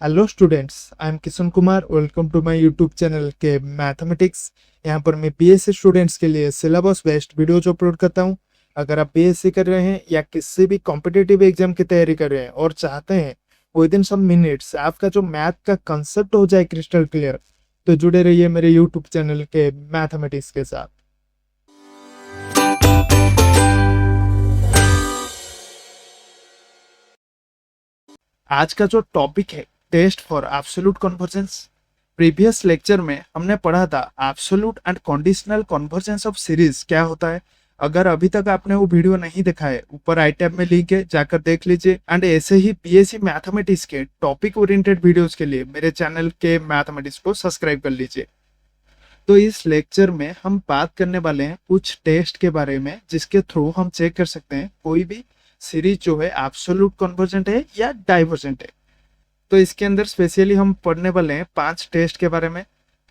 Hello students, I am Kishan Kumar. Welcome to my YouTube channel के mathematics. यहाँ पर मैं बीएससी स्टूडेंट्स के लिए सिलेबस बेस्ड वीडियोज अपलोड करता हूँ। अगर आप बीएससी कर रहे हैं या किसी भी कॉम्पिटिटिव एग्जाम की तैयारी कर रहे हैं और चाहते हैं विद इन सम मिनट्स आपका जो मैथ का कंसेप्ट हो जाए क्रिस्टल क्लियर, तो जुड़े रहिए मेरे यूट्यूब चैनल के मैथमेटिक्स के साथ। आज का जो टॉपिक है test for absolute convergence. Previous lecture में हमने पढ़ा था absolute and conditional convergence of series क्या होता है। अगर अभी तक आपने वो वीडियो नहीं देखा है, ऊपर आई टैब में लिंक है, जाकर देख लीजिए। एंड ऐसे ही बीएससी मैथमेटिक्स के टॉपिक ओरिएंटेड वीडियोस के लिए मेरे चैनल के मैथमेटिक्स को सब्सक्राइब कर लीजिए। तो इस लेक्चर में हम बात करने वाले हैं कुछ टेस्ट के बारे में, जिसके थ्रू हम चेक कर सकते हैं कोई भी सीरीज जो है एब्सोल्यूट कन्वर्जेंट है या डाइवर्जेंट है। तो इसके अंदर स्पेशली हम पढ़ने वाले हैं 5 टेस्ट के बारे में।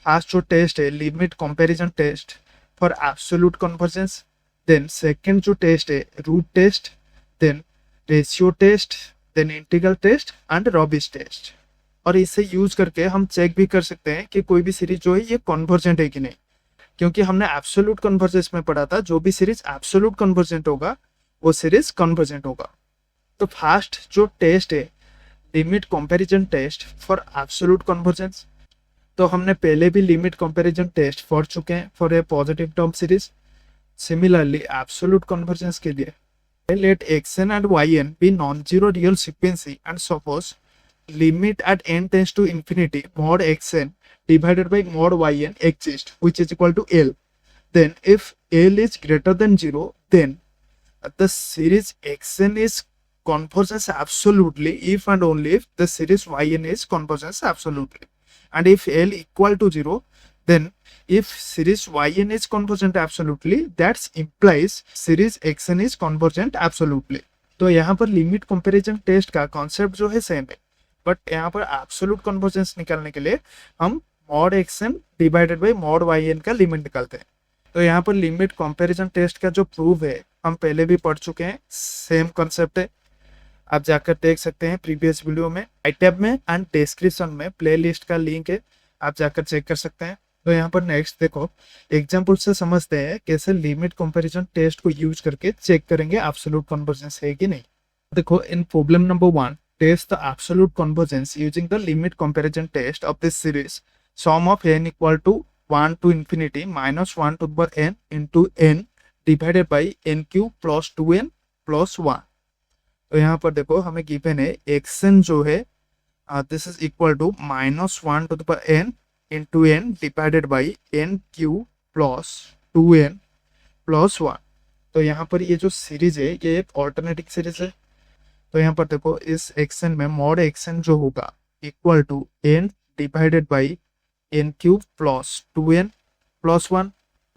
फर्स्ट जो टेस्ट है limit comparison test for absolute convergence. Then second जो टेस्ट है root test, then ratio test, then integral test and Raabe test. और इसे यूज करके हम चेक भी कर सकते हैं कि कोई भी सीरीज जो है ये कन्वर्जेंट है कि नहीं, क्योंकि हमने एब्सोल्यूट कन्वर्जेंस में पढ़ा था जो भी सीरीज एब्सोल्यूट कन्वर्जेंट होगा वो सीरीज कन्वर्जेंट होगा। तो फर्स्ट जो टेस्ट है limit comparison test for absolute convergence. तो हमने पहले भी लिमिट कंपैरिजन टेस्ट पढ़ चुके हैं for a positive term series. Similarly absolute convergence के लिए late xn and yn be non-zero real frequency and suppose limit at n tends to infinity mod xn divided by mod yn exists which is equal to L. Then if L is greater than 0, then the series xn is converges absolutely if and only if the series yn is converges absolutely. And if L equal to 0, then if series yn is convergent absolutely, that implies series xn is convergent absolutely. तो यहाँ पर limit comparison test का concept जो है same है, but यहाँ पर absolute convergence निकालने के लिए हम mod xn divided by mod yn का लिमिट निकालते हैं। तो यहाँ पर लिमिट कंपैरिजन टेस्ट का जो प्रूफ है हम पहले भी पढ़ चुके हैं, सेम कॉन्सेप्ट है। आप जाकर देख सकते हैं प्रीवियस वीडियो में, आई टैब में एंड डिस्क्रिप्शन में प्लेलिस्ट का लिंक है, आप जाकर चेक कर सकते हैं। तो यहाँ पर नेक्स्ट देखो एग्जाम्पल से समझते हैं कैसे लिमिट कंपैरिजन टेस्ट को यूज करके चेक करेंगे एब्सोल्यूट कन्वर्जेंस है कि नहीं। देखो in problem number 1 test the absolute convergence using the limit comparison test of this series sum of n equal to 1 to infinity minus 1 to the power n into n divided by n cube plus 2n plus 1। तो यहाँ पर देखो हमें given है xn जो है this is equal to -1 to the power n into n divided by n cube plus 2n plus 1। तो यहाँ पर ये जो सीरीज है ये एक ऑल्टरनेटिव सीरीज है। तो यहाँ पर देखो इस xn में मॉड xn जो होगा equal to n divided by n cube plus 2n plus 1,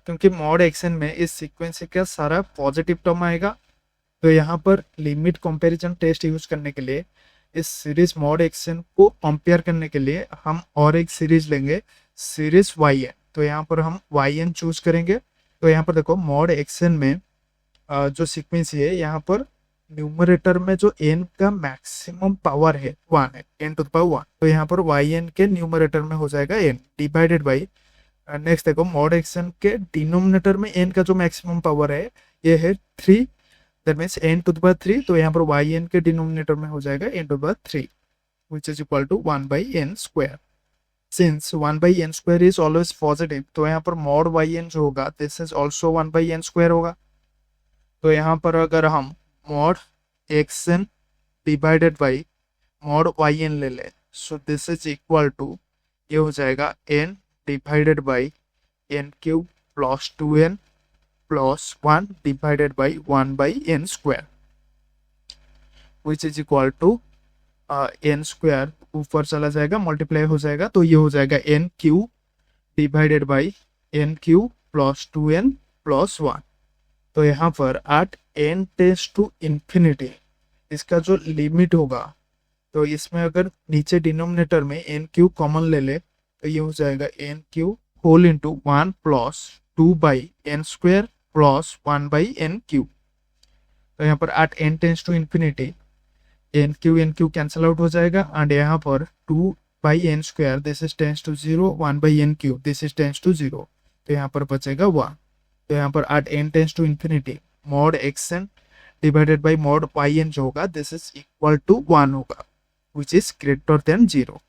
क्योंकि मॉड xn में इस सीक्वेंस का सारा पॉजिटिव टर्म आएगा। तो यहाँ पर लिमिट कंपैरिजन टेस्ट यूज करने के लिए इस सीरीज मॉड xn को कंपेयर करने के लिए हम और एक सीरीज लेंगे, सीरीज yn। तो यहाँ पर हम yn चूज करेंगे। तो यहाँ पर देखो मॉड xn में जो सीक्वेंस है यहाँ पर न्यूमरेटर में जो n का मैक्सिमम पावर है 1 है, n टू द पावर 1। तो यहाँ पर yn के न्यूमरेटर में हो जाएगा n डिवाइडेड बाई नेक्स्ट देखो मॉड xn के डिनोमिनेटर में n का जो मैक्सिमम पावर है ये है 3, that means n to the power 3। तो यहाँ पर yn के डिनोमिनेटर में हो जाएगा n to the power 3 which is equal to 1 by n square. Since 1 by n square is always positive, तो यहाँ पर मॉड yn जो होगा this is also 1 by n square होगा। तो यहाँ पर अगर हम mod xn divided by mod yn ले लें, so this is equal to ये हो जाएगा n divided by n cube plus 2n plus 1 divided by 1 by n square which is equal to n square ऊपर चला जाएगा मल्टीप्लाई हो जाएगा। तो ये हो जाएगा n cube divided by n cube plus 2n plus 1। तो यहाँ पर at n tends to infinity इसका जो लिमिट होगा, तो इसमें अगर नीचे डिनोमिनेटर में n क्यूब कॉमन ले ले तो ये हो जाएगा n cube whole into 1 plus 2 by n square plus 1 by n cube. तो यहाँ पर at n tends to infinity n cube cancel out हो जाएगा एंड यहाँ पर 2/n² this is tends to 0, 1/n³ this is tends to 0, तो यहाँ पर बचेगा 1। तो यहाँ पर at n tends to infinity mod xn divided by mod yn जो होगा दिस इज इक्वल टू 1 होगा which is greater than 0।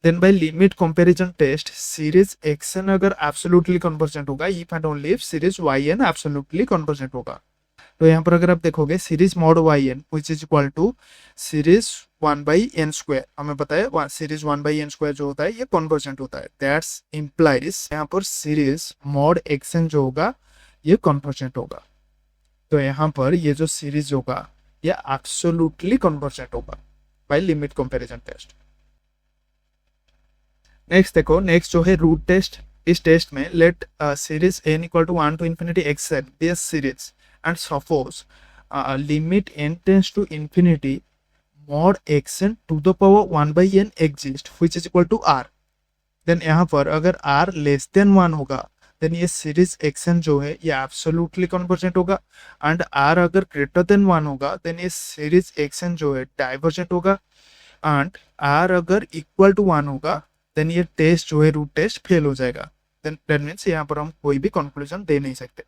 Then by limit comparison test series xn अगर एब्सोल्युटली कन्वर्जेंट होगा if and only if series yn absolutely convergent होगा। तो यहाँ पर अगर आप देखोगे series mod yn which is equal to series 1/n², हमें पता है सीरीज 1/n² जो होता है ये कन्वर्जेंट होता है, दैट्स इम्प्लाइज यहाँ पर सीरीज मॉड xn जो होगा ये कन्वर्जेंट होगा। तो यहाँ पर ये जो सीरीज होगा ये एब्सोल्युटली कन्वर्जेंट होगा by limit comparison test. Next देखो, नेक्स्ट जो है रूट टेस्ट। इस टेस्ट में let series n equal to 1 to infinity xn be series and suppose limit n tends to infinity mod xn to the power 1/n exist which is equal to r। then यहाँ पर अगर r less than 1 होगा then ये series xn जो है ये absolutely convergent होगा and r अगर ग्रेटर देन 1 होगा देन ये सीरीज xn जो है डाइवर्जेंट होगा एंड r अगर इक्वल टू 1 होगा देन ये टेस्ट जो है रूट टेस्ट फेल हो जाएगा। देन दैट मीन्स यहाँ पर हम कोई भी कंक्लूजन दे नहीं सकते।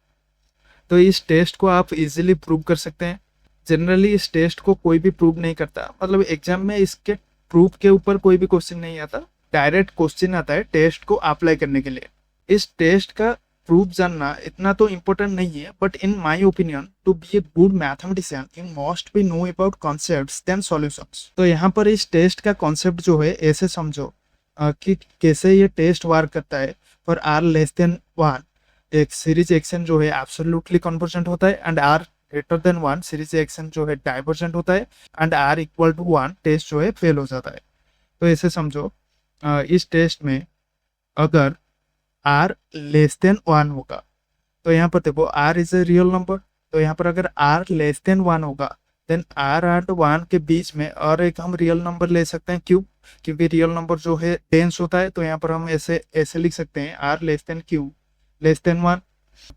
तो इस टेस्ट को आप इजीली प्रूव कर सकते हैं। जनरली इस टेस्ट को कोई भी प्रूव नहीं करता, मतलब एग्जाम में इसके प्रूफ के ऊपर कोई भी क्वेश्चन नहीं आता, डायरेक्ट क्वेश्चन आता है टेस्ट को अप्लाई करने के लिए। इस टेस्ट का प्रूफ जानना इतना तो इम्पोर्टेंट नहीं है, but in my opinion to be a good mathematician you must be know about concepts than solutions. तो यहाँ पर इस टेस्ट का कॉन्सेप्ट जो है ऐसे समझो कि कैसे ये टेस्ट वर्क करता है। फॉर r लेस देन 1 एक सीरीज xn जो है एब्सोल्युटली कन्वर्जेंट होता है and r greater than 1 series xn जो है डाइवर्जेंट होता है and r equal to 1 test जो है फेल हो जाता है। तो ऐसे समझो इस टेस्ट में अगर r लेस देन 1 होगा तो यहाँ पर देखो r is a real number, तो यहाँ पर अगर r लेस देन 1 होगा देन r एंड 1 के बीच में और एक हम रियल नंबर ले सकते हैं। क्यों? क्योंकि रियल नंबर जो है टेंस होता है, तो यहाँ पर हम ऐसे लिख सकते हैं r less than q less than 1।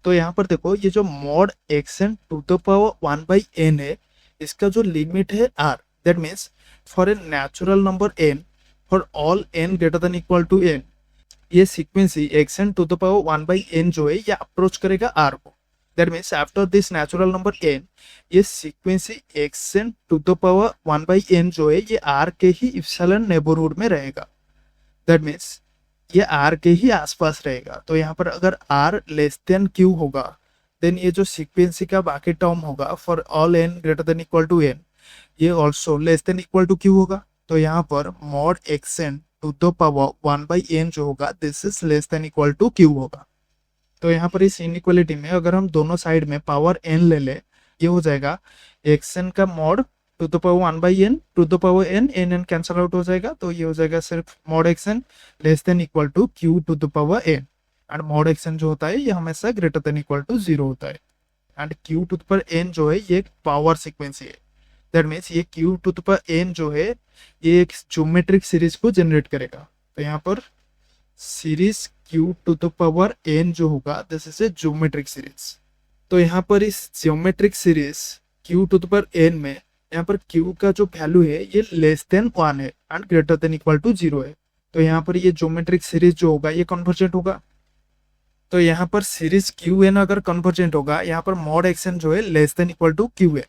तो यहाँ पर देखो ये जो mod xn to the power 1/n है इसका जो लिमिट है r, that means for a natural number n for all n greater than equal to n ये sequence xn to the power 1/n जो है ये अप्रोच करेगा r को। That means after this natural number n ये sequence xn to the power 1/n जो है ये r के ही इप्सिलॉन नेबरहुड में रहेगा। दैट मीन्स ये r के ही आसपास रहेगा। तो यहाँ पर अगर r लेस देन q होगा देन ये जो सीक्वेंसी का बाकी टर्म होगा for all n greater than equal to n ये also less than equal to q होगा। तो यहाँ पर mod xn to the power 1/n जो होगा this is less than equal to q होगा। तो यहाँ पर इस इनइक्वालिटी में अगर हम दोनों साइड में पावर n ले ले ये हो जाएगा xn का mod to the power 1/n to the power n cancel out हो जाएगा। तो ये हो जाएगा सिर्फ mod xn less than equal to q to the power n and mod xn जो होता है ये हमेशा ग्रेटर देन इक्वल टू 0 होता है and q to the power n जो है ये एक पावर सीक्वेंसी है। दैट मीन्स ये q to the power n जो है ये एक ज्योमेट्रिक सीरीज को जनरेट करेगा। तो यहाँ पर series q to the power n जो होगा this is a geometric series. तो यहाँ पर इस geometric series q to the power n में यहाँ पर q का जो वैल्यू है ये लेस देन 1 है and greater than equal to 0 है। तो यहाँ पर ये ज्योमेट्रिक सीरीज जो होगा ये कन्वर्जेंट होगा। तो यहाँ पर सीरीज qn अगर कन्वर्जेंट होगा यहाँ पर मॉड xn जो है less than equal to qn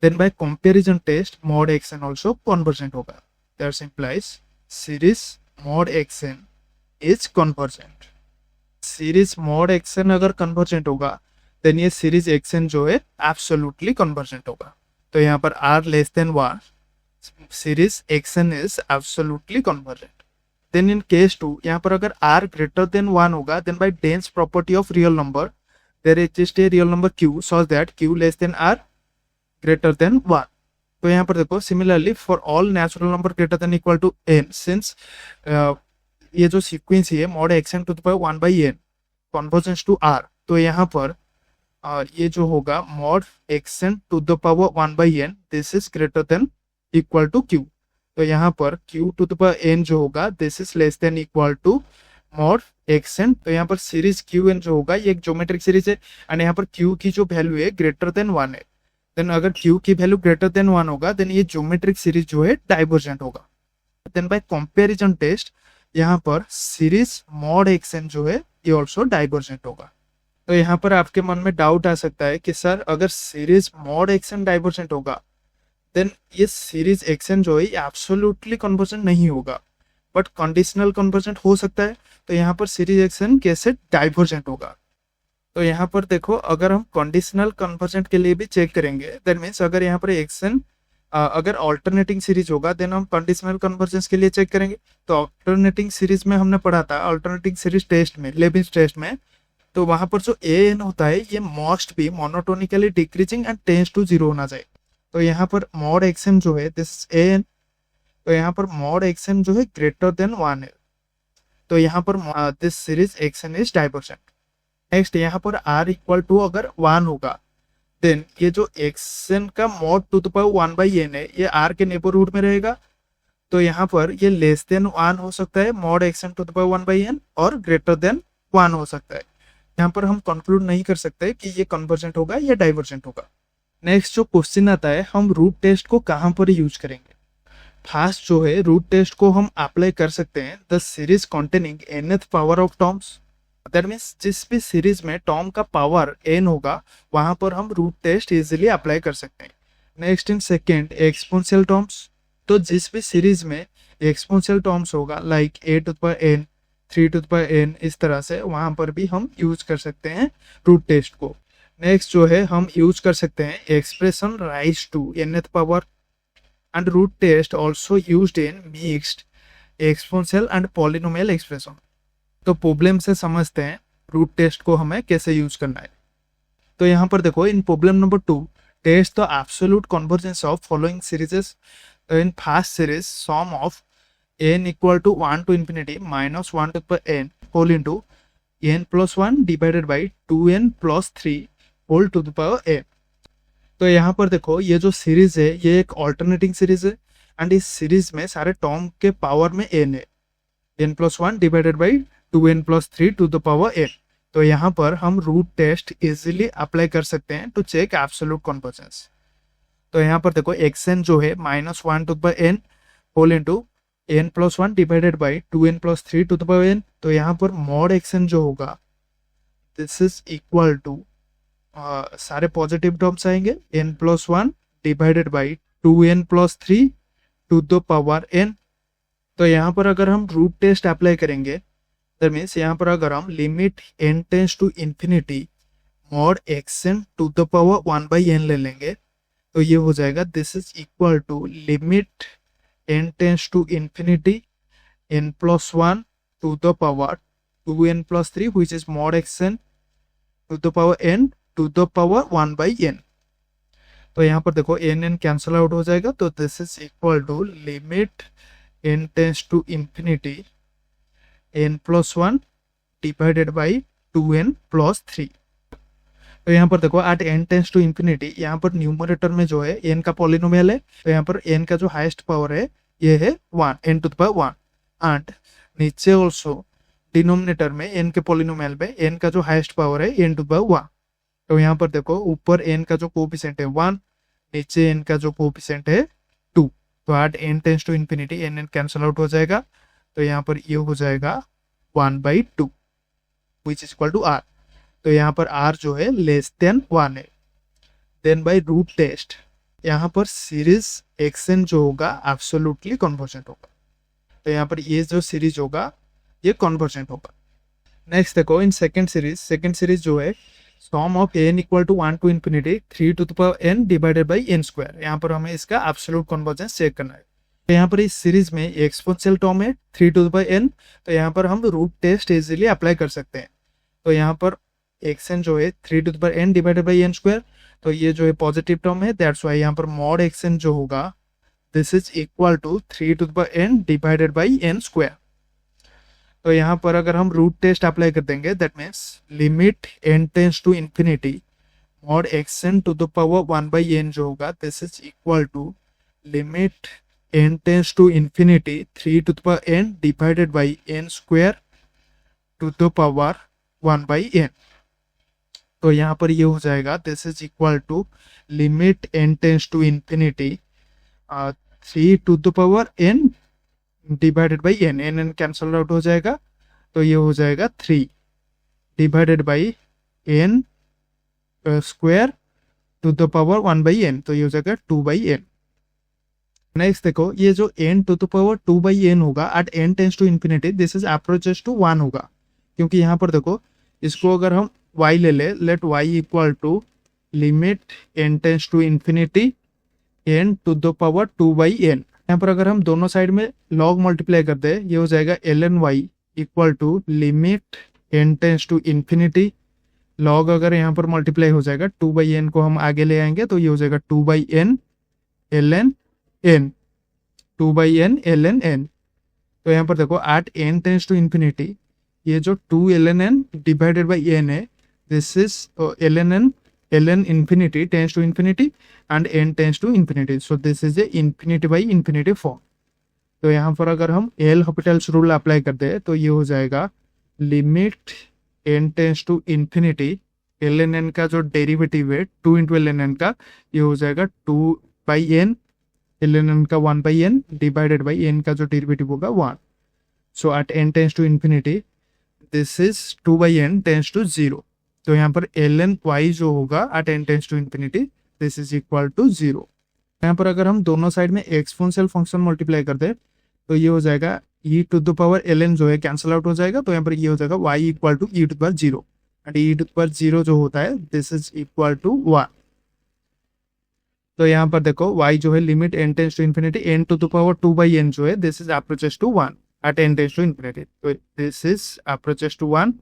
then by comparison test mod xn also convergent होगा। That implies series mod xn is convergent. Series mod xn अगर कन्वर्जेंट होगा देन ये सीरीज xn जो है एब्सोल्युटली कन्वर्जेंट होगा। तो यहाँ पर r less than 1 series xn is absolutely convergent. Then in case 2 यहाँ पर अगर r ग्रेटर देन 1 होगा then by dense property of real number there exist a real number q such that q less than r greater than 1। तो यहाँ पर देखो similarly for all natural number greater than equal to n since ये जो sequence है mod xn to the power 1/n convergence to r, तो यहाँ पर ये जो होगा mod xn to the power 1/n this is greater than equal to q। तो यहाँ पर q to the power n जो होगा this is less than equal to mod xn। तो यहाँ पर सीरीज qn जो होगा ये एक ज्योमेट्रिक सीरीज है एंड यहाँ पर q की जो वैल्यू है ग्रेटर देन 1 है। देन अगर क्यू की वैल्यू ग्रेटर देन 1 होगा देन ये ज्योमेट्रिक सीरीज जो है डाइवर्जेंट होगा। देन बाय कंपैरिजन टेस्ट यहाँ पर सीरीज मॉड एक्सएन जो है ये ऑल्सो डाइवर्जेंट होगा। तो यहाँ पर आपके मन में डाउट आ सकता है कि सर अगर सीरीज मॉड एक्सएन डाइवर्जेंट होगा देन ये सीरीज एक्सएन जो है ये एब्सोल्युटली कन्वर्जेंट नहीं होगा, बट कंडीशनल कन्वर्जेंट हो सकता है। तो यहाँ पर सीरीज एक्सएन कैसे डाइवर्जेंट होगा? तो यहाँ पर देखो, अगर हम कंडीशनल कन्वर्जेंट के लिए भी चेक करेंगे दैट मीन्स अगर यहाँ पर एक्सएन अगर ऑल्टरनेटिंग सीरीज होगा देन हम कंडीशनल कन्वर्जेंस के लिए चेक करेंगे। तो ऑल्टरनेटिंग सीरीज में हमने पढ़ा था, ऑल्टरनेटिंग सीरीज टेस्ट में, लेबिनिज टेस्ट में, तो वहां पर जो ए एन होता है ये must be monotonically decreasing and tends to 0 होना चाहिए। तो यहाँ पर मॉड एक्सएन जो है दिस ए एन, तो यहाँ पर मॉड एक्सएन जो है ग्रेटर देन 1 है, तो यहाँ पर this series xn is divergent. Next यहाँ पर आर इक्वल टू अगर 1 होगा देन ये जो एक्सएन का mod to the power 1 by n है ये आर के नेबरहुड में रहेगा। तो यहाँ पर ये लेस देन 1 हो सकता है mod x n to the power 1 by n, और ग्रेटर देन 1 हो सकता है। यहाँ पर हम कंक्लूड नहीं कर सकते कि ये कन्वर्जेंट होगा या डाइवर्जेंट होगा। नेक्स्ट जो क्वेश्चन आता है, हम रूट टेस्ट को कहाँ पर यूज करेंगे? फर्स्ट जो है रूट टेस्ट को हम अप्लाई कर सकते हैं the series containing nth power of terms. That means जिस भी सीरीज में टर्म का पावर n होगा वहां पर हम रूट टेस्ट इजीली अप्लाई कर सकते हैं। Next in second exponential terms, तो जिस भी सीरीज में एक्सपोनेंशियल टर्म्स होगा like a to the power n, 3 to the power n, इस तरह से वहां पर भी हम यूज कर सकते हैं रूट टेस्ट को। नेक्स्ट जो है हम यूज कर सकते हैं expression raise to nth power, and root test also used in mixed exponential and polynomial expression. तो प्रॉब्लम से समझते हैं रूट टेस्ट को हमें कैसे यूज करना है। तो यहाँ पर देखो, in problem number 2 test the absolute convergence of following serieses. In first series sum of n equal to 1 to infinity minus 1 to the power n whole into n plus 1 divided by 2n plus 3 whole to the power n। तो यहाँ पर देखो, ये जो series है ये एक alternating series है, एंड इस सीरीज में सारे टर्म के पावर में n है, n plus 1 divided by 2n plus 3 to the power n। तो यहाँ पर हम रूट टेस्ट इजीली अप्लाई कर सकते हैं टू चेक एब्सोल्यूट कन्वर्जेंस। तो यहाँ पर देखो, xn जो है -1 to the power n whole into n plus 1 divided by 2n plus 3 to the power n। तो यहाँ पर मॉड xn जो होगा दिस इज इक्वल टू सारे पॉजिटिव टर्म्स आएंगे, n plus 1 divided by 2n plus 3 to the power n। तो यहाँ पर अगर हम रूट टेस्ट अप्लाई करेंगे दैट मीन्स यहाँ पर अगर हम limit n tends to infinity mod xn to the power 1 by n ले लेंगे तो ये हो जाएगा this is equal to limit n tends to infinity n plus 1 to the power 2n plus 3 which is mod xn to the power n to the power 1 by n। तो यहाँ पर देखो n कैंसल आउट हो जाएगा, तो this is equal to limit n tends to infinity n plus 1 divided by 2n plus 3। तो यहाँ पर देखो at n tends to infinity, यहाँ पर न्यूमरेटर में जो है n का पॉलिनोमियल है, तो यहाँ पर n का जो हाईएस्ट पावर है ये है 1, n to the power 1, and नीचे ऑल्सो डिनोमिनेटर में n के पॉलिनोमियल में n का जो हाईएस्ट पावर है n टू द पावर 1। तो यहाँ पर देखो ऊपर n का जो कोएफिशिएंट है 1, नीचे n का जो कोएफिशिएंट है 2, तो at n tends to infinity n cancel out हो जाएगा, तो यहाँ पर ये हो जाएगा 1 by 2 which is equal to r। तो यहाँ पर r जो है लेस देन 1 है। देन बाई रूट टेस्ट यहाँ पर सीरीज xn जो होगा एब्सोल्युटली कन्वर्जेंट होगा, तो यहाँ पर ये जो सीरीज होगा ये कन्वर्जेंट होगा। नेक्स्ट देखो, इन सेकेंड सीरीज जो है sum of n equal to 1 to infinity 3 to the power n divided by n square, यहाँ पर हमें इसका एब्सोल्यूट कन्वर्जेंस चेक करना है। तो यहाँ पर इस सीरीज में एक्सपोनेंशियल टर्म है 3 टू द पावर n, तो यहाँ पर हम रूट टेस्ट इजीली अप्लाई कर सकते हैं। तो यहाँ पर xn जो है 3 to the power n divided by n square, तो ये जो है पॉजिटिव टर्म है, दैट्स वाई यहाँ पर मॉड xn जो होगा this is equal to 3 to the power n divided by n square. तो यहाँ पर अगर हम रूट टेस्ट अप्लाई कर देंगे that means limit n tends to infinity mod xn to the power 1 by n जो होगा this is equal to limit n tends to infinity 3 to the power n divided by n square to the power 1 by n। तो यहाँ पर ये हो जाएगा this is equal to limit n tends to infinity 3 to the power n divided by n, n cancel out हो जाएगा, तो ये हो जाएगा 3 divided by n square to the power 1/n, तो ये हो जाएगा 2/n। नेक्स्ट देखो, ये जो n to the power 2/n होगा at n tends to infinity, this is approaches to 1 होगा, क्योंकि यहाँ पर देखो इसको अगर हम y ले ले, let y equal to limit n tends to infinity n to the power 2/n। यहाँ पर अगर हम दोनों साइड में log मल्टीप्लाई कर दे, ये हो जाएगा ln y equal to limit n tends to infinity, log अगर यहाँ पर मल्टीप्लाई हो जाएगा 2/n को हम आगे ले आएंगे, तो ये हो जाएगा 2/n ln n, 2/n ln n। तो यहाँ पर देखो at n tends to infinity, ये जो 2 ln n divided by n है, this is ln n ln infinity tends to infinity and n tends to infinity, so this is a infinity by infinity form। तो यहाँ पर अगर हम L हॉपिटल्स rule apply कर दे, तो ये हो जाएगा limit n tends to infinity, ln n का जो डेरिवेटिव है 2 इंटू ln n का, ये हो जाएगा 2/n, ln n का 1/n डिवाइडेड बाई n का जो डेरिवेटिव होगा 1। So at n tends to infinity this is 2/n tends to 0, तो यहाँ पर ln y जो होगा at n tends to infinity this is equal to 0। यहाँ पर अगर हम दोनों साइड में एक्सपोनेंशियल फंक्शन मल्टीप्लाई कर दे, तो ये हो जाएगा e to the power ln जो है कैंसिल आउट हो जाएगा, तो यहाँ पर ये हो जाएगा y equal to e to the power 0 and e to the power 0 जो होता है दिस इज इक्वल टू 1। तो यहाँ पर देखो y जो है limit n tends to infinity n to the power 2/n जो है this is approaches to 1 at n tends to infinity, तो दिस इज अप्रोचेस टू 1।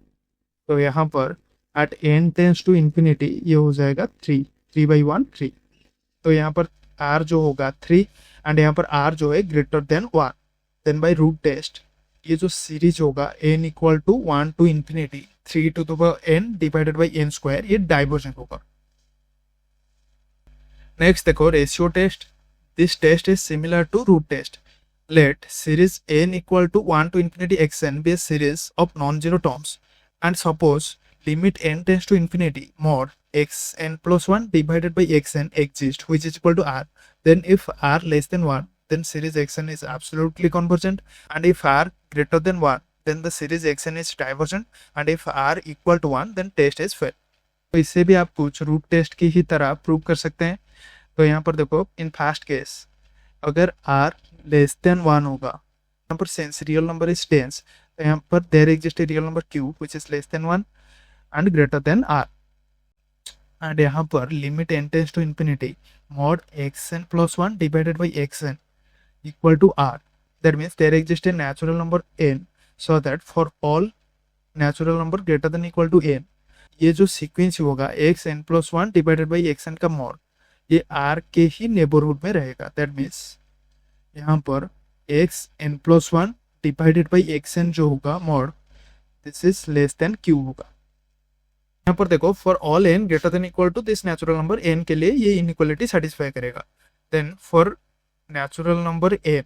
तो यहाँ पर at n tends to infinity ये हो जाएगा 3/1 3। तो यहाँ पर r जो होगा 3 एंड यहाँ पर r जो है greater than 1, then by root test ये जो सीरीज होगा n equal to 1 to infinity 3 to the power n divided by n square, ये डाइवर्जेंट होगा। नेक्स्ट देखो ratio test, this test is similar to root test. Let series n equal to 1 to infinity xn be a series of non-zero terms and suppose limit n tends to infinity mod xn plus 1 divided by xn exists which is equal to r, then if r less than 1 then series xn is absolutely convergent, and if r greater than 1 then the series xn is divergent, and if r equal to 1 then test is failed। तो इससे भी आप कुछ root test की ही तरह prove कर सकते हैं। तो यहाँ पर देखो इन फर्स्ट केस अगर r लेस देन 1 होगा, यहाँ पर since real number is dense, तो यहाँ पर there exist real number q which is less than 1 and greater than r, and यहाँ पर limit n tends to infinity mod xn plus 1 divided by xn equal to r, that means there exists a natural number n so that for all natural number greater than equal to n, ये जो sequence होगा xn plus 1 divided by xn का mod ये r के ही neighbourhood में रहेगा। That means यहाँ पर xn plus 1 divided by xn जो होगा mod this is less than q होगा। यहाँ पर देखो for all n greater than equal to this natural number n के लिए ये इनइक्वालिटी सेटिस्फाई करेगा। Then for natural number n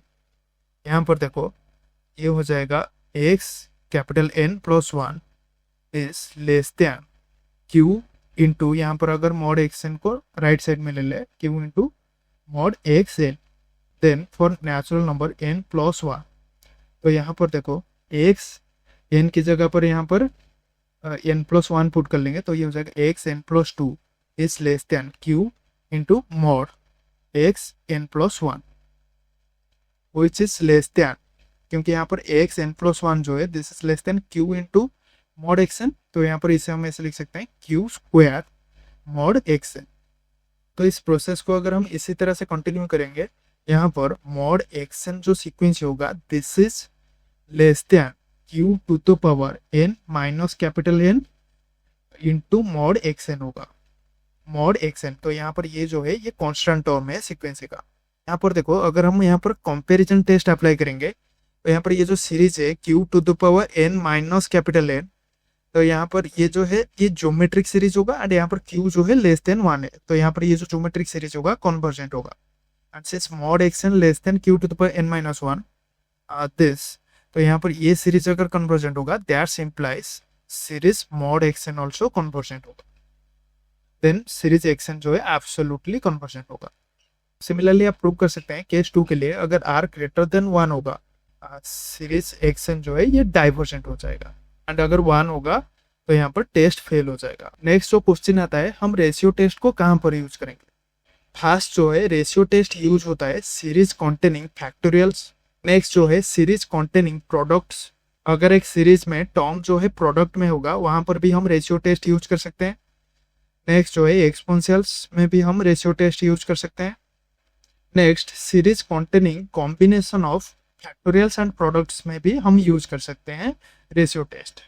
यहाँ पर देखो ये हो जाएगा x capital N plus 1 is less than q into, यहाँ पर अगर मॉड xn को राइट साइड में ले ले q into mod xn, then for natural number n plus 1, तो यहाँ पर देखो x n की जगह पर यहाँ पर n प्लस 1 पुट कर लेंगे, तो ये हो जाएगा x n plus 2 is less than q into mod x n plus 1 which is less then, क्योंकि यहाँ पर x n प्लस 1 जो है this is less than q into mod xn, तो यहाँ पर इसे हम ऐसे लिख सकते हैं q स्क्वायर मॉड xn। तो इस प्रोसेस को अगर हम इसी तरह से कंटिन्यू करेंगे, यहाँ पर मॉड xn जो सीक्वेंस होगा this is less than q to the power n minus capital N into mod xn होगा, मॉड xn। तो यहाँ पर ये जो है ये कांस्टेंट टर्म है सीक्वेंस का। यहाँ पर देखो अगर हम यहाँ पर कंपैरिजन टेस्ट अप्लाई करेंगे, तो यहाँ पर ये जो सीरीज है q to the power n minus capital N, तो यहाँ पर ये जो है ये ज्योमेट्रिक सीरीज होगा, एंड यहाँ पर q जो है लेस देन 1 है, तो यहाँ पर ये जो ज्योमेट्रिक सीरीज होगा कन्वर्जेंट होगा। And since mod xn less than q to the power n minus 1 this, तो यहाँ पर ये सीरीज अगर कन्वर्जेंट होगा that's implies series mod xn also convergent होगा। देन सीरीज एक्शन जो है एब्सोल्युटली कन्वर्जेंट होगा। सिमिलरली आप प्रूव कर सकते हैं केस 2 के लिए, अगर आर ग्रेटर देन 1 होगा सीरीज एक्शन जो है ये डाइवर्जेंट हो जाएगा, एंड अगर 1 होगा तो यहाँ पर टेस्ट फेल हो जाएगा। नेक्स्ट जो क्वेश्चन आता है, हम रेशियो टेस्ट को कहाँ पर यूज करेंगे। फर्स्ट जो है रेशियो टेस्ट यूज होता है सीरीज कॉन्टेनिंग फैक्टोरियल्स। नेक्स्ट जो है सीरीज कॉन्टेनिंग प्रोडक्ट्स। अगर एक सीरीज में टर्म जो है प्रोडक्ट में होगा वहां पर भी हम रेशियो टेस्ट यूज कर सकते हैं। नेक्स्ट जो है एक्सपोनेंशियल्स में भी हम रेशियो टेस्ट यूज कर सकते हैं। Next series containing combination of factorials and products में भी हम यूज कर सकते हैं रेशियो टेस्ट।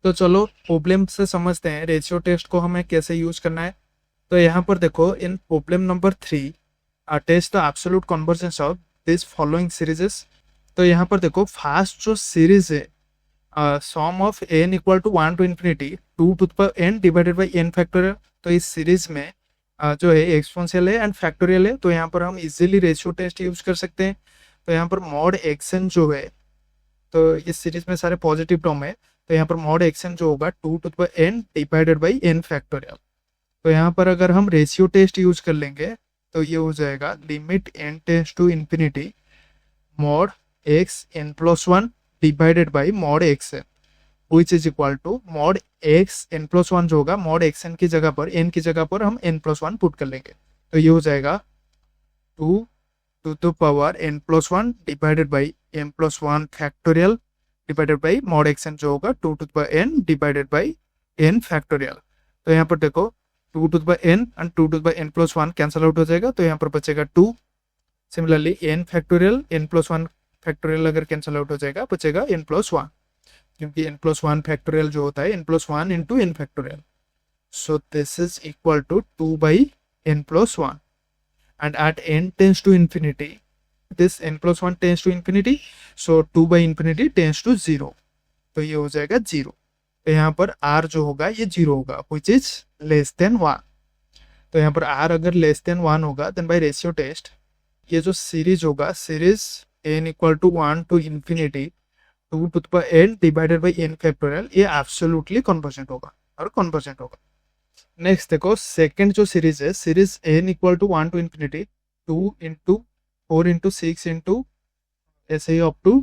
तो चलो प्रॉब्लम से समझते हैं रेशियो टेस्ट को हमें कैसे यूज करना है। तो यहाँ पर देखो in problem number 3 test the absolute convergence of this following serieses. तो यहाँ पर देखो फर्स्ट जो सीरीज है sum of n equal to 1 to infinity 2 to the power n divided by n factorial. तो इस सीरीज में जो है एक्सपोनेंशियल है एंड फैक्टोरियल है, तो यहाँ पर हम इजीली रेशियो टेस्ट यूज कर सकते हैं। तो यहाँ पर मॉड एक्सन जो है, तो इस सीरीज में सारे पॉजिटिव टर्म है, तो यहाँ पर मॉड एक्सन जो होगा 2 to the power n divided by n factorial. तो यहाँ पर अगर हम रेशियो टेस्ट यूज कर लेंगे तो ये हो जाएगा limit n tends to infinity mod x n plus 1 divided by mod x n, which is equal to mod x n plus 1 जो होगा मॉड एक्स एन की जगह पर n की जगह पर हम n प्लस 1 पुट कर लेंगे। तो ये हो जाएगा 2 to the power n plus 1 divided by n plus 1 factorial divided by mod x n जो होगा 2 to the power n divided by n factorial. तो यहाँ पर देखो 2 to the power n and 2 to the power n plus 1 cancel out हो जाएगा, तो यहाँ पर बचेगा 2। Similarly n factorial n plus 1 factorial अगर कैंसल आउट हो जाएगा बचेगा n प्लस 1, क्योंकि n प्लस 1 फैक्टोरियल जो होता है n plus 1 into n factorial. So this is equal to 2 by n plus 1 and at n tends to infinity this n plus 1 tends to infinity, so 2 by infinity tends to 0, तो ये हो जाएगा 0। तो यहाँ पर r जो होगा ये 0 होगा विच इज लेस देन 1। तो यहाँ पर r अगर लेस देन 1 होगा देन बाई रेशियो टेस्ट ये जो सीरीज होगा series n equal to 1 to infinity 2 to the power n divided by n factorial, ये एब्सोल्युटली कन्वर्जेंट होगा और कन्वर्जेंट होगा। नेक्स्ट देखो सेकंड जो सीरीज है series n equal to 1 to infinity 2 into 4 into 6 into ऐसे ही up to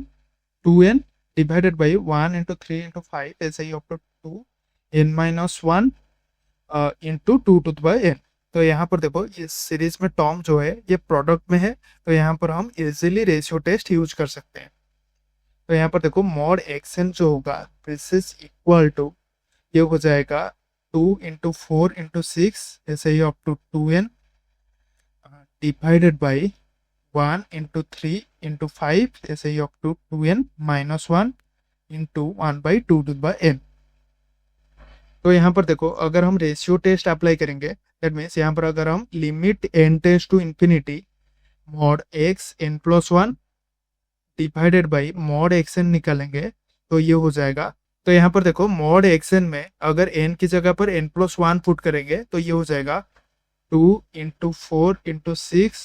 2n divided by 1 into 3 into 5 ऐसे ही up to 2n minus 1 into 2 to the power n। तो यहाँ पर देखो इस सीरीज में टर्म जो है ये प्रोडक्ट में है, तो यहाँ पर हम इजीली रेशियो टेस्ट यूज कर सकते हैं। तो यहाँ पर देखो मॉड एक्सन जो होगा दिस इज इक्वल टू ये हो जाएगा 2 इंटू 4 इंटू 6 ऐसे ही up to 2n divided by 1 into 3 into 5 ऐसे ही up to 2n minus 1 into 1 by 2 to the power n। तो यहाँ पर देखो अगर हम रेशियो टेस्ट अप्लाई करेंगे दैट मीन्स यहाँ पर अगर हम limit n tends to infinity mod x n plus 1 divided by mod x n निकालेंगे तो ये हो जाएगा। तो यहाँ पर देखो मॉड एक्स एन में अगर n की जगह पर n प्लस 1 पुट करेंगे तो ये हो जाएगा 2 इंटू 4 इंटू 6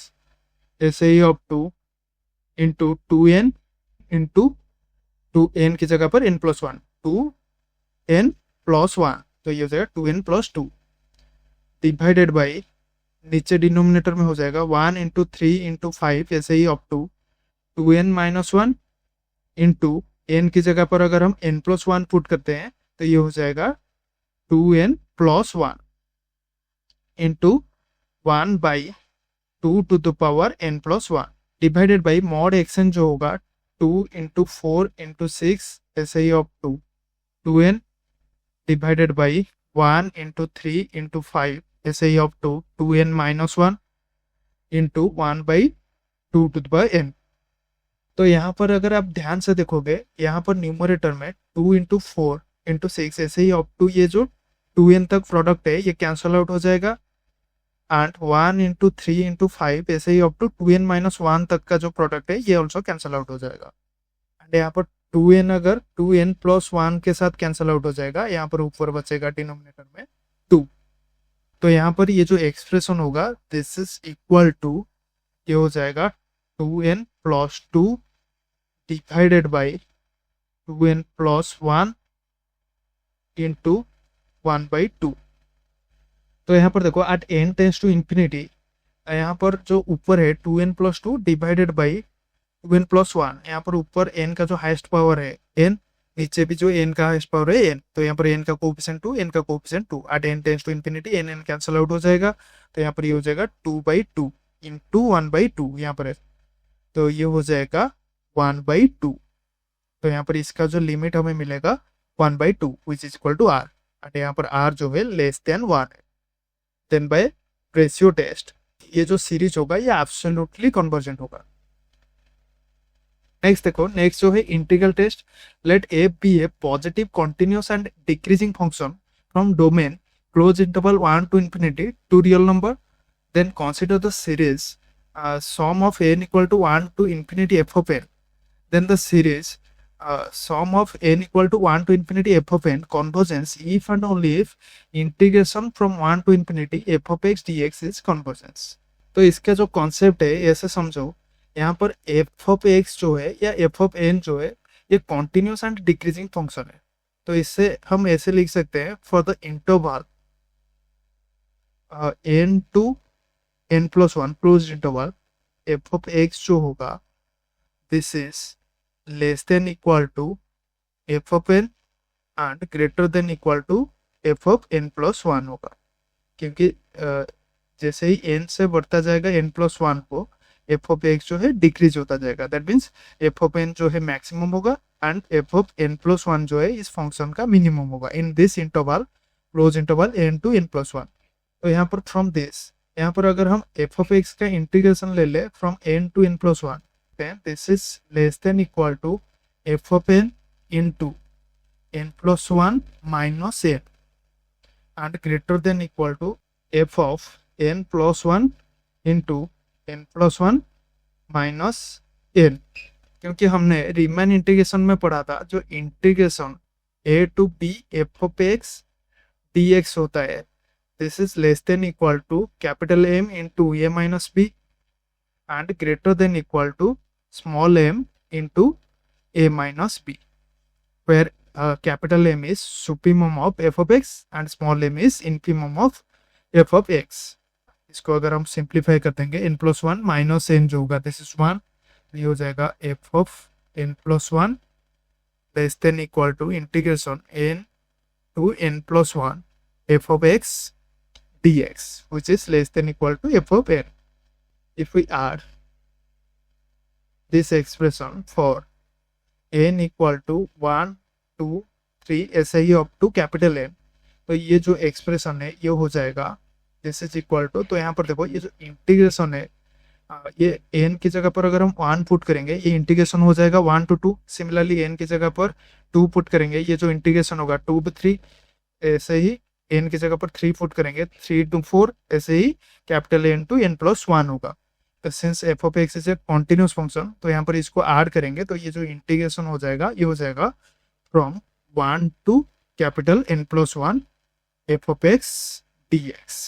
ऐसे ही up to into 2n into 2n की जगह पर n प्लस 1 2n प्लस 1, तो ये हो जाएगा 2n प्लस 2 डिवाइडेड बाई नीचे डिनोमिनेटर में हो जाएगा 1 इंटू 3 इंटू 5 ऐसे ही up to 2n minus 1 into n की जगह पर अगर हम n प्लस 1 पुट करते हैं तो ये हो जाएगा 2n plus 1 into 1 by 2 to the power n plus 1 divided by mod x n जो होगा 2 इंटू 4 इंटू 6 ऐसे ही up to 2n divided by 1 into 3 into 5 ऐसे ही up to 2n minus 1 into 1 by 2 to the power n। तो यहाँ पर अगर आप ध्यान से देखोगे यहाँ पर न्यूमरेटर में 2 इंटू 4 इंटू 6 ऐसे ही अप टू ये जो 2n तक प्रोडक्ट है ये कैंसल आउट हो जाएगा, एंड 1 इंटू 3 इंटू 5 ऐसे ही अप टू 2n माइनस 1 तक का जो प्रोडक्ट है ये ऑल्सो कैंसल आउट हो जाएगा। एंड यहाँ पर 2n अगर 2n प्लस 1 के साथ कैंसल आउट हो जाएगा, यहाँ पर ऊपर बचेगा डिनोमिनेटर में 2। तो यहाँ पर ये जो एक्सप्रेशन होगा दिस इज इक्वल टू ये हो जाएगा 2n plus 2 divided by 2n plus 1 into 1 by 2। तो यहाँ पर देखो at n tends to infinity, यहाँ पर जो ऊपर है 2n plus two divided by 2n plus one, यहाँ पर ऊपर n का जो हाईएस्ट पावर है n, नीचे भी जो n का हाईएस्ट पावर है n, तो यहाँ पर n का कोएफिशिएंट 2, n का coefficient 2, at n tends to infinity n cancel out हो जाएगा, तो यहाँ पर ये हो जाएगा 2/2 इंटू 1/2 यहाँ पर है, तो ये हो जाएगा 1/2। तो यहाँ पर इसका जो लिमिट हमें मिलेगा 1/2 which is equal to r, and यहाँ पर r जो है लेस देन 1 है। देन बाय रेशियो टेस्ट ये जो सीरीज होगा ये एब्सोल्युटली कन्वर्जेंट होगा। नेक्स्ट देखो, नेक्स्ट जो है integral test. Let f be a positive continuous and decreasing function from domain close interval 1 to infinity to real number, then consider the series sum of n equal to 1 to infinity f of n, then the series sum of n equal to 1 to infinity f of n convergence if and only if integration from 1 to infinity f of x dx is convergence। तो इसका जो concept है ऐसे समझो, यहाँ पर f of x जो है या f of n जो है ये कॉन्टिन्यूस एंड डिक्रीजिंग फंक्शन है, तो इससे हम ऐसे लिख सकते हैं for the interval n to n plus 1 close interval f of x जो होगा this is less than equal to f of n and greater than equal to f of n plus 1 होगा, क्योंकि जैसे ही n से बढ़ता जाएगा n plus 1 को f of x जो है डिक्रीज होता जाएगा, that means f of n जो है मैक्सिमम होगा and f of n plus 1 जो है इस फंक्शन का मिनिमम होगा in this interval close interval n to n plus 1। तो यहाँ पर फ्रॉम दिस, यहाँ पर अगर हम f of x का इंटीग्रेशन ले ले from n to n plus 1, then this is less than equal to f of n into n plus 1 minus n and greater than equal to f of n plus 1 into n plus 1 minus n, क्योंकि हमने Riemann integration में पढ़ा था जो integration a to b f of x dx होता है, this is less than equal to capital M into a minus b and greater than equal to small m into a minus b, where capital M is supremum of f of x and small m is infimum of f of x। इसको अगर हम simplify कर देंगे n plus 1 minus n जो होगा this is 1, ये हो जाएगा f of n plus 1 less than equal to integration n to n plus 1 f of x dx which is less than equal to f of n। If we add this expression for n equal to 1 2 3 ऐसे ही up to capital n, तो ये जो expression है ये हो जाएगा this is equal to, तो यहाँ पर देखो ये जो इंटीग्रेशन है ये n की जगह पर अगर हम 1 पुट करेंगे ये इंटीग्रेशन हो जाएगा 1 to 2, सिमिलरली n की जगह पर 2 पुट करेंगे ये जो इंटीग्रेशन होगा 2 to 3, ऐसे ही n की जगह पर 3 पुट करेंगे 3 to 4, ऐसे ही capital n to n plus 1 होगा। तो since f of x is a continuous function, तो यहाँ पर इसको ऐड करेंगे तो ये जो इंटीग्रेशन हो जाएगा ये हो जाएगा from 1 to capital n plus 1 f of x dx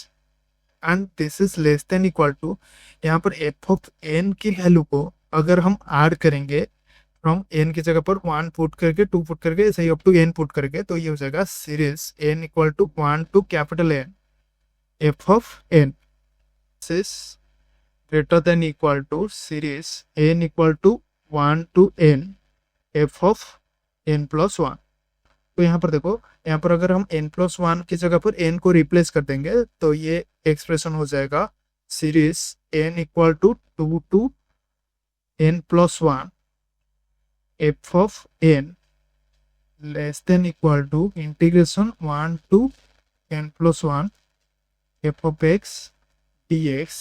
and this is less than equal to, यहाँ पर f of n की वैल्यू को अगर हम ऐड करेंगे फ्रॉम n की जगह पर 1 पुट करके 2 पुट करके ऐसे ही अप टू n पुट करके, तो ये हो जाएगा series n equal to 1 to capital N f of n is greater than equal to series n equal to 1 to n f of n plus 1। तो यहाँ पर देखो, यहाँ पर अगर हम n plus 1 की जगह पर n को रिप्लेस कर देंगे तो ये एक्सप्रेशन हो जाएगा series n equal to 2 to n plus 1 f of n less than equal to integration 1 to n plus 1 f of x dx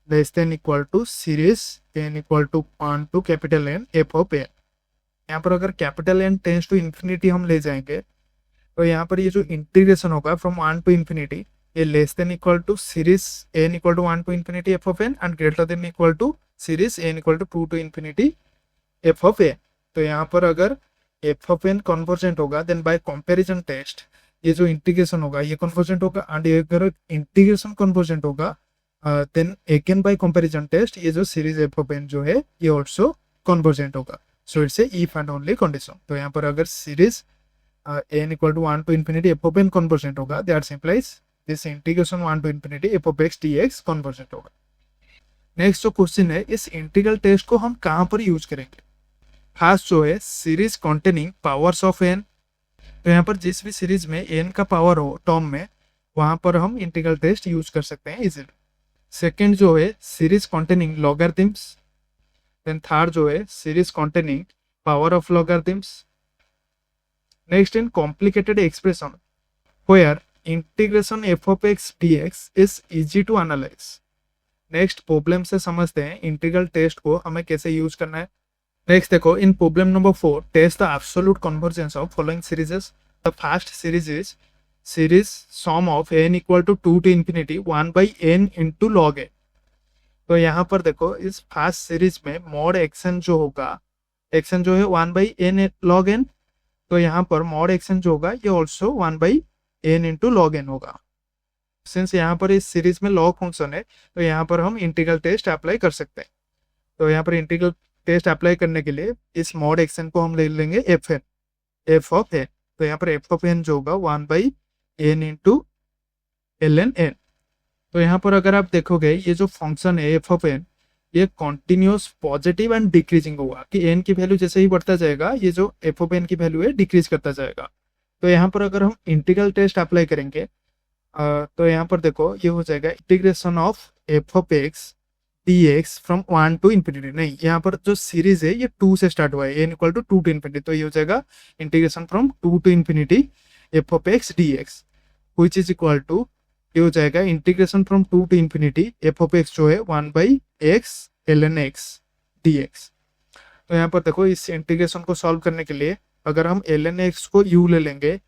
less than equal to series n equal to 1 to capital N f of n। यहाँ पर अगर capital N tends to infinity हम ले जाएंगे तो यहाँ पर ये जो इंटीग्रेशन होगा फ्रॉम 1 to इन्फिनिटी ये less than equal to series n equal to 1 to infinity f of n and greater than equal to series n equal to 2 to infinity f of n। तो यहाँ पर अगर f of n convergent होगा then by comparison test ये जो integration होगा ये convergent होगा, एंड अगर इंटीग्रेशन कन्वर्जेंट होगा then again by comparison test ये जो सीरीज f of n जो है ये ऑल्सो कन्वर्जेंट होगा। So it's a if and only condition. तो यहाँ पर अगर series n equal to 1 to infinity f of n convergent होगा that implies this integration 1 to infinity f of x d x convergent होगा। Next जो question है, इस integral test को हम कहाँ पर यूज करेंगे? फर्स्ट जो है series containing powers of n, तो यहाँ पर जिस भी सीरीज में एन का पावर हो टर्म में, वहां पर हम इंटीग्रल टेस्ट यूज कर सकते हैं इजीली। सेकेंड जो है series containing logarithms, then third जो है series containing power of logarithms. Next in complicated expression where integration f of x d x is easy to analyse. Next problem से समझते हैं इंटीग्रल टेस्ट को हमें कैसे यूज करना है। नेक्स्ट देखो, in problem number 4 test the absolute convergence of following serieses. The first series is series sum of n equal to 2 to infinity 1 by n into log n. तो यहाँ पर देखो, इस फर्स्ट सीरीज में mod action जो होगा, action जो है 1 by n log n, तो यहाँ पर मॉड एक्शन जो होगा ये also 1 by n into log n होगा। सिंस यहाँ पर इस सीरीज में लॉग फंक्शन है, तो यहाँ पर हम इंटीग्रल टेस्ट अप्लाई कर सकते हैं। तो यहाँ पर इंटीग्रल टेस्ट अप्लाई करने के लिए इस मॉड एक्शन को हम ले लेंगे f n, f of n. तो यहाँ पर एफ ऑफ एन जो होगा 1 by n into l n n. तो यहाँ पर अगर आप देखोगे ये जो फंक्शन है एफ ऑफ एन, ये कॉन्टिन्यूस पॉजिटिव एंड डिक्रीजिंग होगा कि एन की वैल्यू जैसे ही बढ़ता जाएगा ये जो एफ ऑफ एन की वैल्यू है डिक्रीज करता जाएगा। तो यहाँ पर अगर हम इंटीग्रल टेस्ट अप्लाई करेंगे तो यहाँ पर देखो ये हो जाएगा integration of f of x d x from 1 to infinity. नहीं, यहाँ पर जो सीरीज है ये 2 से स्टार्ट हुआ है, n equal to 2 to infinity, तो ये हो जाएगा integration from 2 to infinity f of x d x which is equal to, ये हो जाएगा integration from 2 to infinity f of x जो है 1 by x ln x dx। तो यहाँ पर देखो इस इंटीग्रेशन को सॉल्व करने के लिए अगर हम ln x को u ले लेंगे,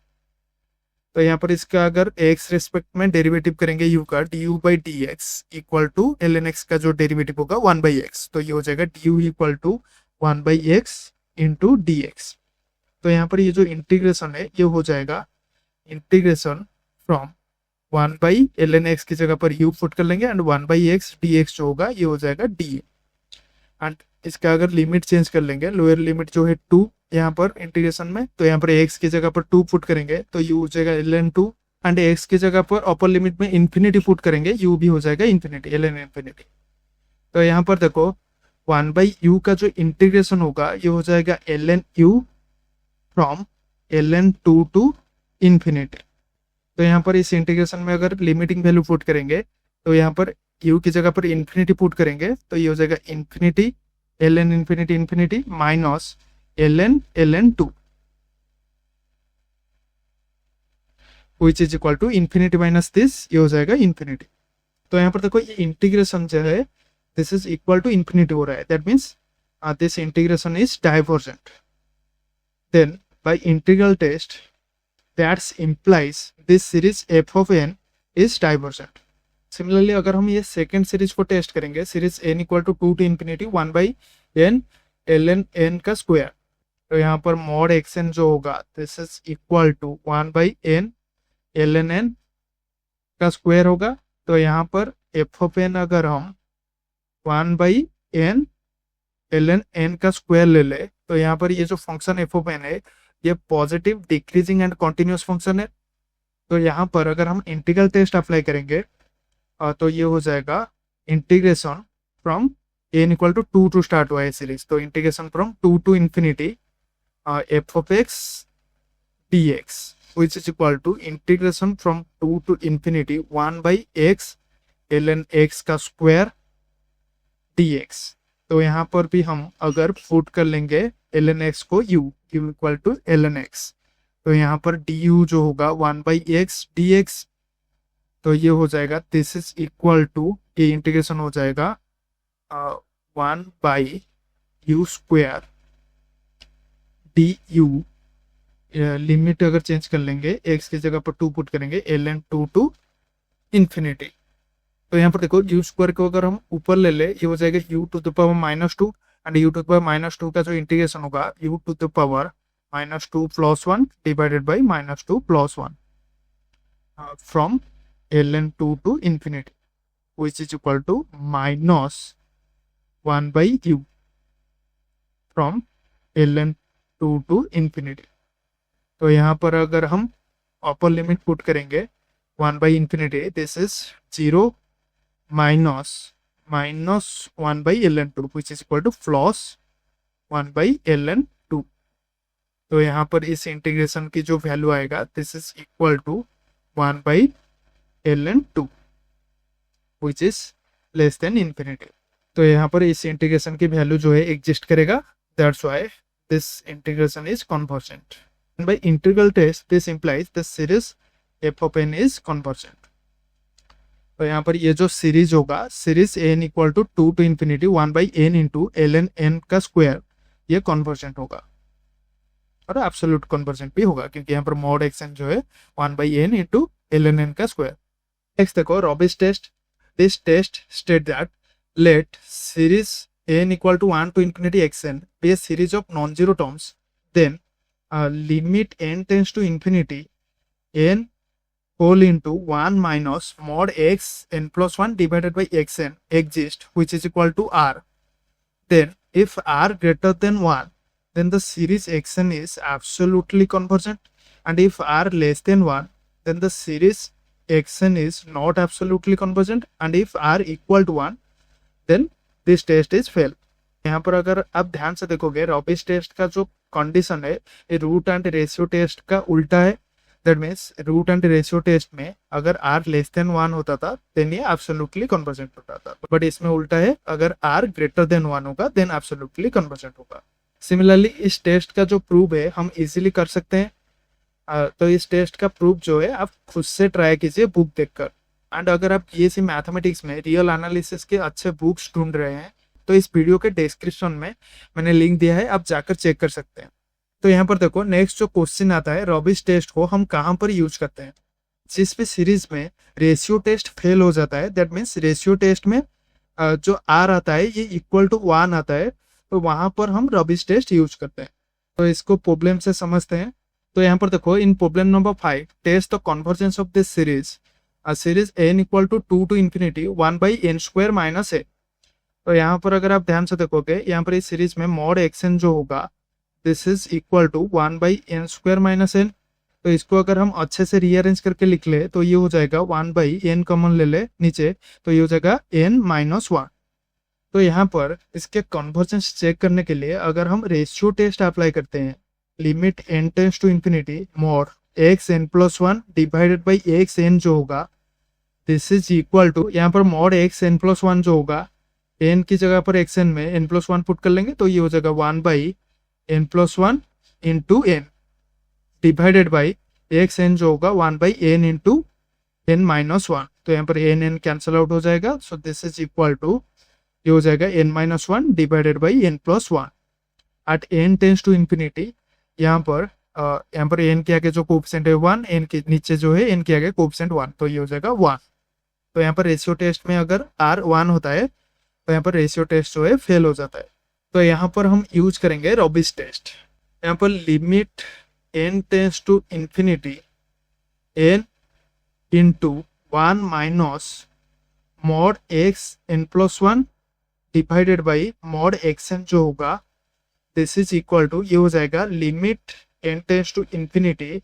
तो यहाँ पर इसका अगर x रेस्पेक्ट में डेरिवेटिव करेंगे u का, du by dx equal to ln x का जो डेरिवेटिव होगा 1 by x, तो ये हो जाएगा du equal to 1 by x into dx। तो यहाँ पर ये जो इंटीग्रेशन है ये हो जाएगा integration from 1 by ln x की जगह पर u पुट कर लेंगे एंड 1 by x dx जो होगा ये हो जाएगा d। एंड इसका अगर लिमिट चेंज कर लेंगे, लोअर लिमिट जो है 2 यहाँ पर इंटीग्रेशन में, तो यहाँ पर x की जगह पर 2 पुट करेंगे तो u हो जाएगा ln 2 एंड x की जगह पर अपर लिमिट में इन्फिनिटी पुट करेंगे, u भी हो जाएगा इन्फिनिटी, ln इन्फिनिटी। तो यहाँ पर देखो 1 by u का जो इंटीग्रेशन होगा ये हो जाएगा ln u from ln 2 to infinity. तो यहाँ पर इस इंटीग्रेशन में अगर लिमिटिंग वैल्यू पुट करेंगे तो यहाँ पर u की जगह पर इन्फिनिटी पुट करेंगे तो ये हो जाएगा infinity ln infinity infinity minus ln 2 which is equal to infinity minus this, ये हो जाएगा इन्फिनिटी। तो यहाँ पर देखो ये इंटीग्रेशन जो है this is equal to infinity हो रहा है, that means this integration is divergent. Then by integral test that implies this series f of n is divergent. Similarly अगर हम ये सेकेंड सीरीज को टेस्ट करेंगे, series n equal to 2 to infinity 1 by n ln n का square, तो यहाँ पर mod action जो होगा this is equal to 1 by n ln n का स्क्वायर होगा। तो यहाँ पर f of n अगर हम 1 by n ln n का स्क्वायर ले ले, तो यहाँ पर ये जो फंक्शन f of n है ये positive decreasing and continuous function है। तो यहाँ पर अगर हम इंटीग्रल टेस्ट अप्लाई करेंगे तो ये हो जाएगा integration from n equal to 2 to start हुआ है सीरीज, तो integration from 2 to infinity f of x d x which is equal to integration from 2 to infinity 1 by x ln x का square dx। तो यहाँ पर भी हम अगर पुट कर लेंगे ln x को u equal to ln x, तो यहाँ पर du जो होगा 1 by x dx, तो ये हो जाएगा दिस इज इक्वल टू, ये इंटीग्रेशन हो जाएगा 1 by u square du, limit अगर चेंज कर लेंगे x की जगह पर 2 पुट करेंगे ln 2 टू इन्फिनिटी। तो यहाँ पर देखो u स्क्वायर को अगर हम ऊपर ले ले ये हो जाएगा u to the power -2 and u to the power -2 का जो इंटीग्रेशन होगा u to the power -2 + 1 divided by -2 + 1 from ln 2 to infinity which is equal to -1 by u from ln 2 to infinity. तो यहाँ पर अगर हम अपर लिमिट पुट करेंगे 1 by infinity, this is 0 minus 1 by ln2 which is equal to plus 1 by ln2। तो यहाँ पर इस इंटीग्रेशन की जो वैल्यू आएगा this is equal to 1 by ln2 which is less than infinity. तो यहाँ पर इस इंटीग्रेशन की वैल्यू जो है एग्जिस्ट करेगा, that's why this integration is convergent. By integral test this implies the series f of n is convergent. तो यहाँ पर ये जो सीरीज होगा, series n equal to 2 to infinity 1 by n into ln n का square, ये convergent होगा और एब्सोल्यूट कन्वर्जेंट भी होगा क्योंकि यहाँ पर मॉड एक्सन जो है 1 by n into ln n का स्क्वायर। नेक्स्ट देखो रॉबिस test. This test state that let series n equal to 1 to infinity xn be a series of non-zero terms, then limit n tends to infinity n whole into 1 minus mod x n plus 1 divided by xn exist which is equal to r. Then if r greater than 1, then the series xn is absolutely convergent, and if r less than 1, then the series xn is not absolutely convergent, and if r equal to 1 then this test is fail। यहाँ पर अगर आप ध्यान से देखोगे रॉबिस test का जो condition है ये रूट एंड रेशियो टेस्ट का उल्टा है। That means root and ratio test में अगर r लेस देन 1 होता था देन ये एब्सोल्युटली कन्वर्जेंट होता था, बट इसमें उल्टा है, अगर r ग्रेटर देन 1 होगा देन एब्सोल्युटली कन्वर्जेंट होगा। सिमिलरली इस टेस्ट का जो प्रूव है हम इजीली कर सकते हैं। तो इस टेस्ट का प्रूफ जो है आप खुद से ट्राई कीजिए बुक देखकर। एंड अगर आप बीएससी मैथमेटिक्स में रियल एनालिसिस के अच्छे बुक्स ढूंढ रहे हैं तो इस वीडियो के डिस्क्रिप्शन में मैंने लिंक दिया है, आप जाकर चेक कर सकते हैं। तो यहाँ पर देखो नेक्स्ट जो क्वेश्चन आता है रॉबिस टेस्ट को हम कहाँ पर यूज करते हैं। जिस भी सीरीज में रेशियो टेस्ट फेल हो जाता है, दैट मीन्स रेशियो टेस्ट में जो आर आता है ये इक्वल टू 1 आता है, तो वहां पर हम रॉबिस टेस्ट यूज करते हैं। तो इसको प्रॉब्लम से समझते हैं। तो यहाँ पर देखो in problem number 5 test the convergence of this series series n equal to 2 to infinity 1 by n square minus a. तो यहाँ पर अगर आप ध्यान से देखोगे यहाँ पर इस सीरीज में मॉड एक्सन जो होगा this is equal to 1 by n square minus n. तो इसको अगर हम अच्छे से रीअरेंज करके लिख ले तो ये हो जाएगा 1 by n कॉमन ले ले नीचे, तो ये हो जाएगा n माइनस 1। तो यहाँ पर इसके कन्वर्जेंस चेक करने के लिए अगर हम रेशियो टेस्ट अप्लाई करते हैं, limit n tends to infinity mod x n plus 1 divided by x n जो होगा दिस इज इक्वल टू, यहाँ पर मॉड एक्स एन प्लस 1 जो होगा n की जगह पर एक्स एन में n प्लस 1 पुट कर लेंगे तो ये हो जाएगा 1 by n plus 1 into n divided by x n जो होगा 1 by n into n minus 1। तो यहाँ पर n कैंसल आउट हो जाएगा, so this is equal to ये हो जाएगा n minus 1 divided by n plus 1 at n tends to infinity. यहाँ पर n के आगे जो कोएफिशिएंट है 1, n के नीचे जो है n के आगे कोएफिशिएंट 1, तो ये हो जाएगा 1। तो यहाँ पर रेशियो टेस्ट में अगर r 1 होता है तो यहाँ पर रेशियो टेस्ट जो है फेल हो जाता है। तो यहाँ पर हम यूज करेंगे रॉबिस टेस्ट। यहाँ पर limit n tends to infinity n into 1 minus mod x n plus 1 divided by mod x n जो होगा दिस इज इक्वल टू ये हो जाएगा limit n tends to infinity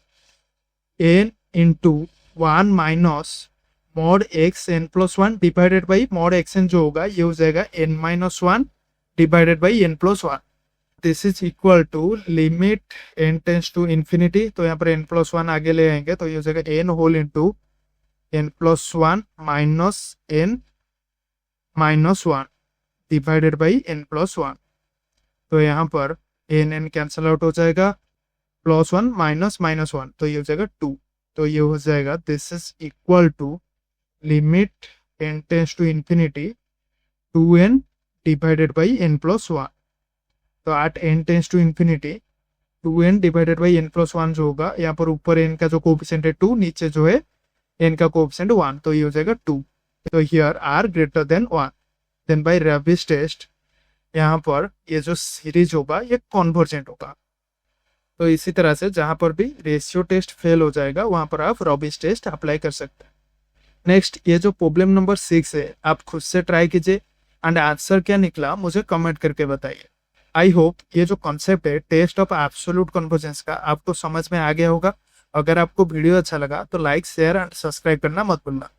n into 1 minus mod x n plus 1 divided by mod x n जो होगा ये हो जाएगा n minus 1 divided by n plus 1। This is equal to limit n tends to infinity, तो यहाँ पर n plus 1 आगे ले आएंगे तो ये हो जाएगा n whole into n plus 1 minus n minus 1 divided by n plus 1। तो यहाँ पर n कैंसल आउट हो जाएगा, प्लस 1 माइनस माइनस 1 तो ये हो जाएगा 2। तो ये हो जाएगा this is equal to limit n tends to infinity 2n divided by n plus 1। तो at n tends to infinity 2n divided by n plus 1 जो होगा, यहाँ पर ऊपर n का जो कोएफिशिएंट है 2, नीचे जो है n का कोएफिशिएंट 1, तो ये हो जाएगा 2। तो here r greater than 1, then by Raabe's test यहाँ पर ये जो सीरीज होगा ये कन्वर्जेंट होगा। तो इसी तरह से जहां पर भी रेशियो टेस्ट फेल हो जाएगा वहां पर आप रॉबिस टेस्ट अप्लाई कर सकते हैं। नेक्स्ट ये जो प्रॉब्लम नंबर 6 है आप खुद से ट्राई कीजिए एंड आंसर क्या निकला मुझे कमेंट करके बताइए। आई होप ये जो कॉन्सेप्ट है टेस्ट ऑफ एब्सोल्यूट कन्वर्जेंस का आपको समझ में आ गया होगा अगर आपको वीडियो अच्छा लगा तो लाइक शेयर एंड सब्सक्राइब करना मत भूलना।